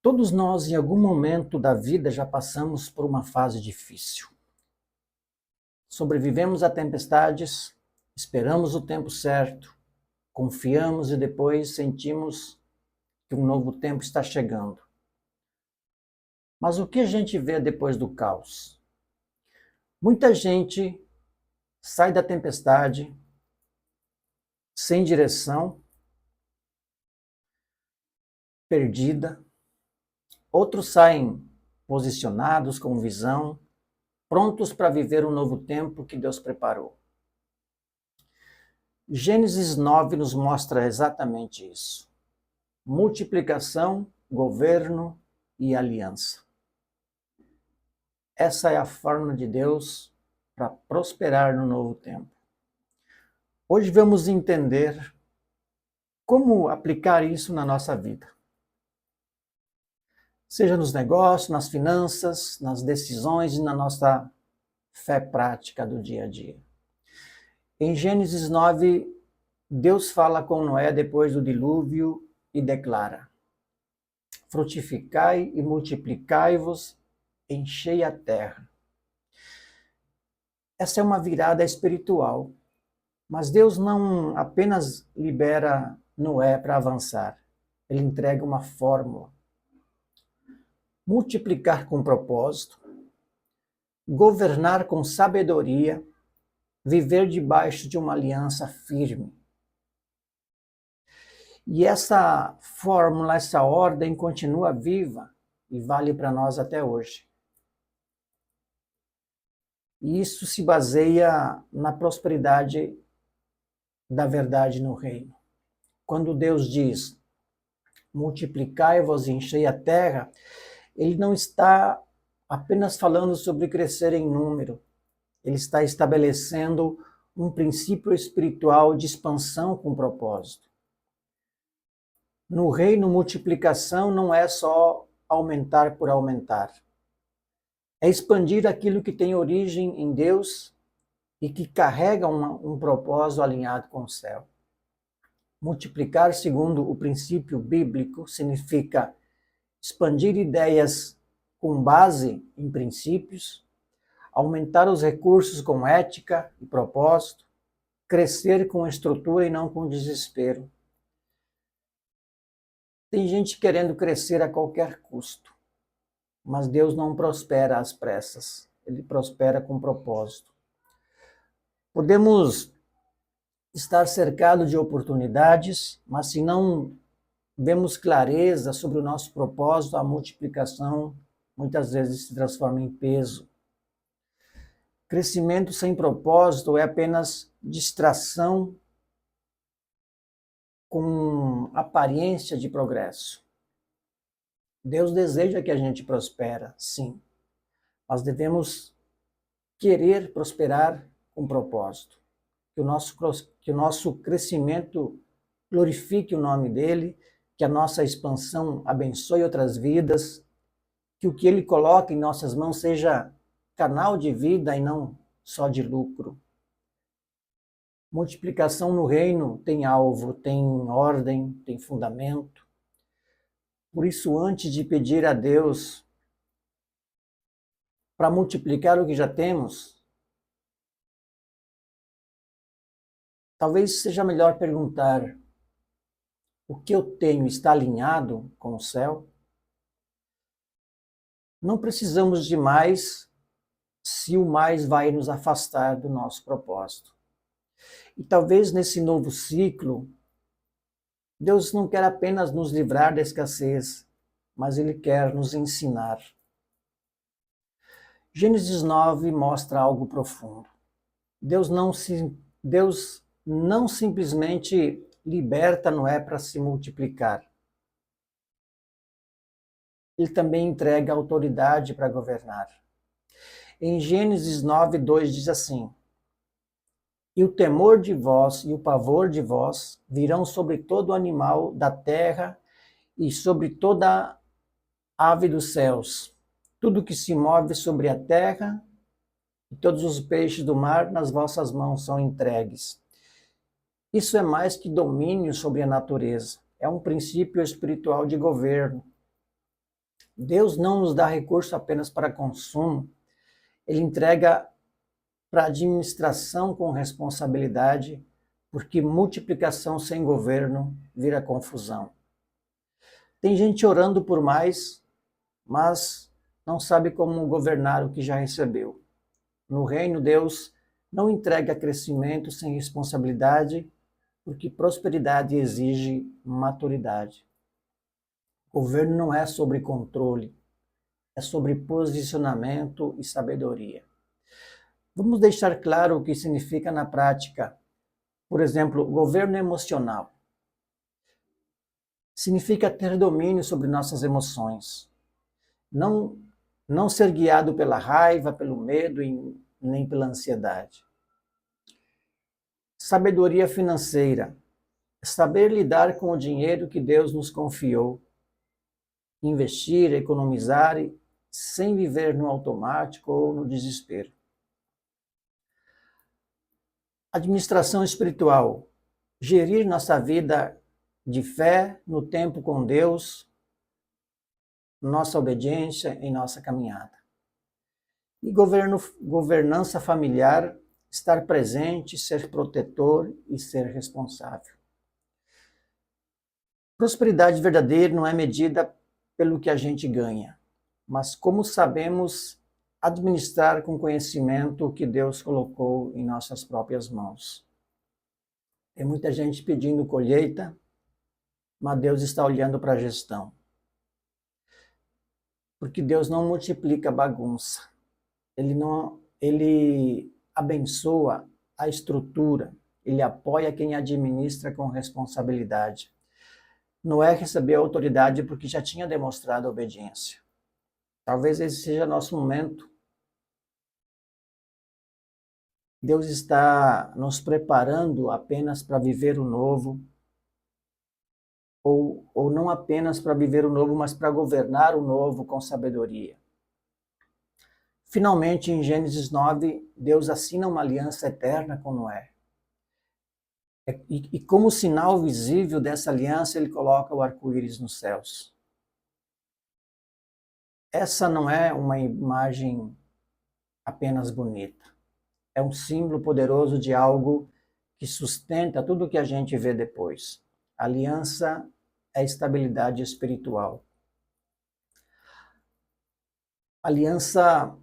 Todos nós, em algum momento da vida, já passamos por uma fase difícil. Sobrevivemos a tempestades, esperamos o tempo certo, confiamos e depois sentimos que um novo tempo está chegando. Mas o que a gente vê depois do caos? Muita gente sai da tempestade sem direção, perdida. Outros saem posicionados, com visão, prontos para viver um novo tempo que Deus preparou. Gênesis 9 nos mostra exatamente isso. Multiplicação, governo e aliança. Essa é a forma de Deus para prosperar no novo tempo. Hoje vamos entender como aplicar isso na nossa vida. Seja nos negócios, nas finanças, nas decisões e na nossa fé prática do dia a dia. Em Gênesis 9, Deus fala com Noé depois do dilúvio e declara: frutificai e multiplicai-vos, enchei a terra. Essa é uma virada espiritual, mas Deus não apenas libera Noé para avançar, ele entrega uma fórmula. Multiplicar com propósito, governar com sabedoria, viver debaixo de uma aliança firme. E essa fórmula, essa ordem continua viva e vale para nós até hoje. E isso se baseia na prosperidade da verdade no reino. Quando Deus diz, multiplicai-vos e enchei a terra, ele não está apenas falando sobre crescer em número, ele está estabelecendo um princípio espiritual de expansão com propósito. No reino, multiplicação não é só aumentar por aumentar. É expandir aquilo que tem origem em Deus e que carrega um propósito alinhado com o céu. Multiplicar, segundo o princípio bíblico, significa expandir ideias com base em princípios, aumentar os recursos com ética e propósito, crescer com estrutura e não com desespero. Tem gente querendo crescer a qualquer custo, mas Deus não prospera às pressas, ele prospera com propósito. Podemos estar cercados de oportunidades, mas se não vemos clareza sobre o nosso propósito, a multiplicação muitas vezes se transforma em peso. Crescimento sem propósito é apenas distração com aparência de progresso. Deus deseja que a gente prospere, sim, mas devemos querer prosperar com propósito. Que o nosso crescimento glorifique o nome dele, que a nossa expansão abençoe outras vidas, que o que ele coloca em nossas mãos seja canal de vida e não só de lucro. Multiplicação no reino tem alvo, tem ordem, tem fundamento. Por isso, antes de pedir a Deus para multiplicar o que já temos, talvez seja melhor perguntar: o que eu tenho está alinhado com o céu? Não precisamos de mais se o mais vai nos afastar do nosso propósito. E talvez nesse novo ciclo, Deus não quer apenas nos livrar da escassez, mas Ele quer nos ensinar. Gênesis 9 mostra algo profundo. Deus não simplesmente liberta Noé para se multiplicar. Ele também entrega autoridade para governar. Em Gênesis 9, 2 diz assim: e o temor de vós e o pavor de vós virão sobre todo animal da terra e sobre toda ave dos céus, tudo que se move sobre a terra e todos os peixes do mar nas vossas mãos são entregues. Isso é mais que domínio sobre a natureza, é um princípio espiritual de governo. Deus não nos dá recurso apenas para consumo, Ele entrega para administração com responsabilidade, porque multiplicação sem governo vira confusão. Tem gente orando por mais, mas não sabe como governar o que já recebeu. No reino, Deus não entrega crescimento sem responsabilidade, porque prosperidade exige maturidade. Governo não é sobre controle, é sobre posicionamento e sabedoria. Vamos deixar claro o que significa na prática. Por exemplo, governo emocional. Significa ter domínio sobre nossas emoções. Não ser guiado pela raiva, pelo medo e nem pela ansiedade. Sabedoria financeira. Saber lidar com o dinheiro que Deus nos confiou. Investir, economizar sem viver no automático ou no desespero. Administração espiritual. Gerir nossa vida de fé no tempo com Deus, nossa obediência em nossa caminhada. E governança familiar, estar presente, ser protetor e ser responsável. Prosperidade verdadeira não é medida pelo que a gente ganha, mas como sabemos administrar com conhecimento o que Deus colocou em nossas próprias mãos. Tem muita gente pedindo colheita, mas Deus está olhando para a gestão. Porque Deus não multiplica bagunça. Ele abençoa a estrutura, ele apoia quem administra com responsabilidade. Noé recebeu autoridade porque já tinha demonstrado obediência. Talvez esse seja nosso momento. Deus está nos preparando apenas para viver o novo, ou não apenas para viver o novo, mas para governar o novo com sabedoria. Finalmente, em Gênesis 9, Deus assina uma aliança eterna com Noé. E como sinal visível dessa aliança, ele coloca o arco-íris nos céus. Essa não é uma imagem apenas bonita. É um símbolo poderoso de algo que sustenta tudo o que a gente vê depois. A aliança é estabilidade espiritual. A aliança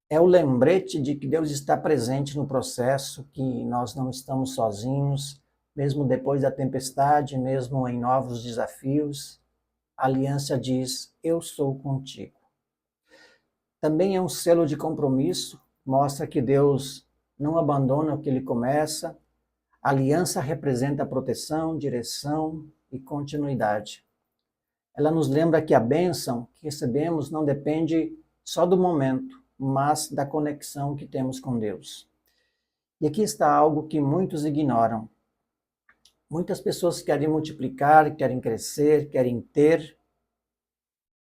é o lembrete de que Deus está presente no processo, que nós não estamos sozinhos, mesmo depois da tempestade, mesmo em novos desafios. A aliança diz: eu sou contigo. Também é um selo de compromisso, mostra que Deus não abandona o que ele começa. A aliança representa proteção, direção e continuidade. Ela nos lembra que a bênção que recebemos não depende só do momento, mas da conexão que temos com Deus. E aqui está algo que muitos ignoram. Muitas pessoas querem multiplicar, querem crescer, querem ter,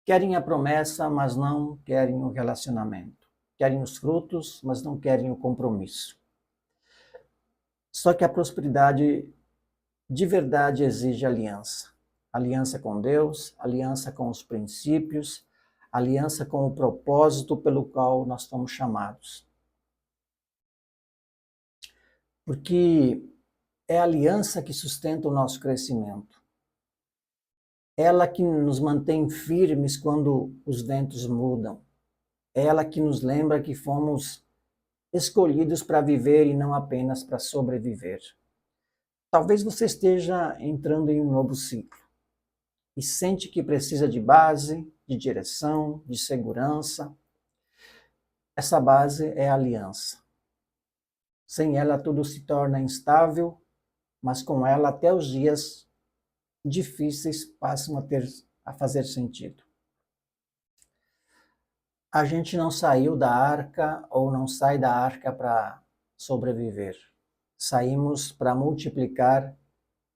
querem a promessa, mas não querem o relacionamento. Querem os frutos, mas não querem o compromisso. Só que a prosperidade de verdade exige aliança. Aliança com Deus, aliança com os princípios, aliança com o propósito pelo qual nós estamos chamados. Porque é a aliança que sustenta o nosso crescimento. Ela que nos mantém firmes quando os ventos mudam. Ela que nos lembra que fomos escolhidos para viver e não apenas para sobreviver. Talvez você esteja entrando em um novo ciclo e sente que precisa de base, de direção, de segurança. Essa base é a aliança. Sem ela tudo se torna instável, mas com ela até os dias difíceis passam a fazer sentido. A gente não saiu da arca ou não sai da arca para sobreviver. Saímos para multiplicar,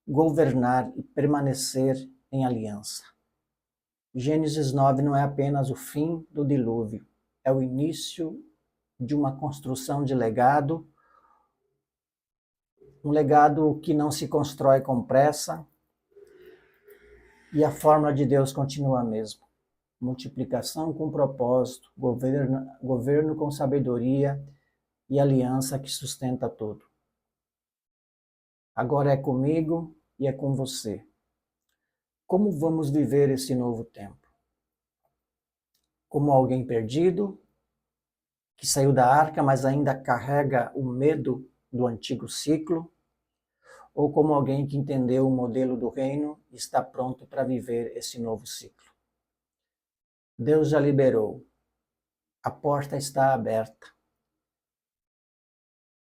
governar e permanecer em aliança. Gênesis 9 não é apenas o fim do dilúvio, é o início de uma construção de legado, um legado que não se constrói com pressa, e a fórmula de Deus continua a mesma. multiplicação com propósito, governo com sabedoria e aliança que sustenta tudo. Agora é comigo e é com você. Como vamos viver esse novo tempo? Como alguém perdido, que saiu da arca, mas ainda carrega o medo do antigo ciclo? Ou como alguém que entendeu o modelo do reino e está pronto para viver esse novo ciclo? Deus já liberou. A porta está aberta.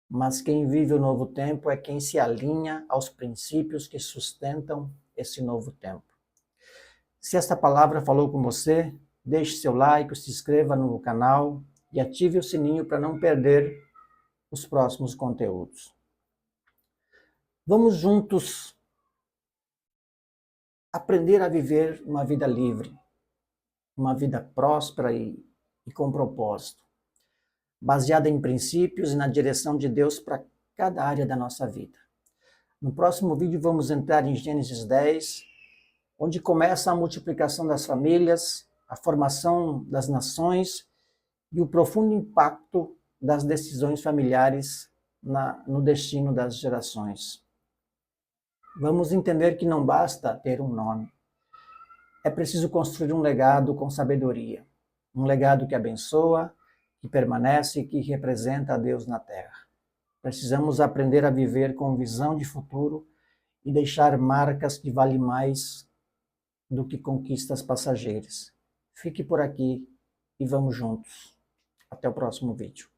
Mas quem vive o novo tempo é quem se alinha aos princípios que sustentam esse novo tempo. Se esta palavra falou com você, deixe seu like, se inscreva no canal e ative o sininho para não perder os próximos conteúdos. Vamos juntos aprender a viver uma vida livre, uma vida próspera e com propósito, baseada em princípios e na direção de Deus para cada área da nossa vida. No próximo vídeo vamos entrar em Gênesis 10, onde começa a multiplicação das famílias, a formação das nações e o profundo impacto das decisões familiares no destino das gerações. Vamos entender que não basta ter um nome. É preciso construir um legado com sabedoria. Um legado que abençoa, que permanece e que representa a Deus na terra. Precisamos aprender a viver com visão de futuro e deixar marcas que valem mais do que conquistas passageiras. Fique por aqui e vamos juntos. Até o próximo vídeo.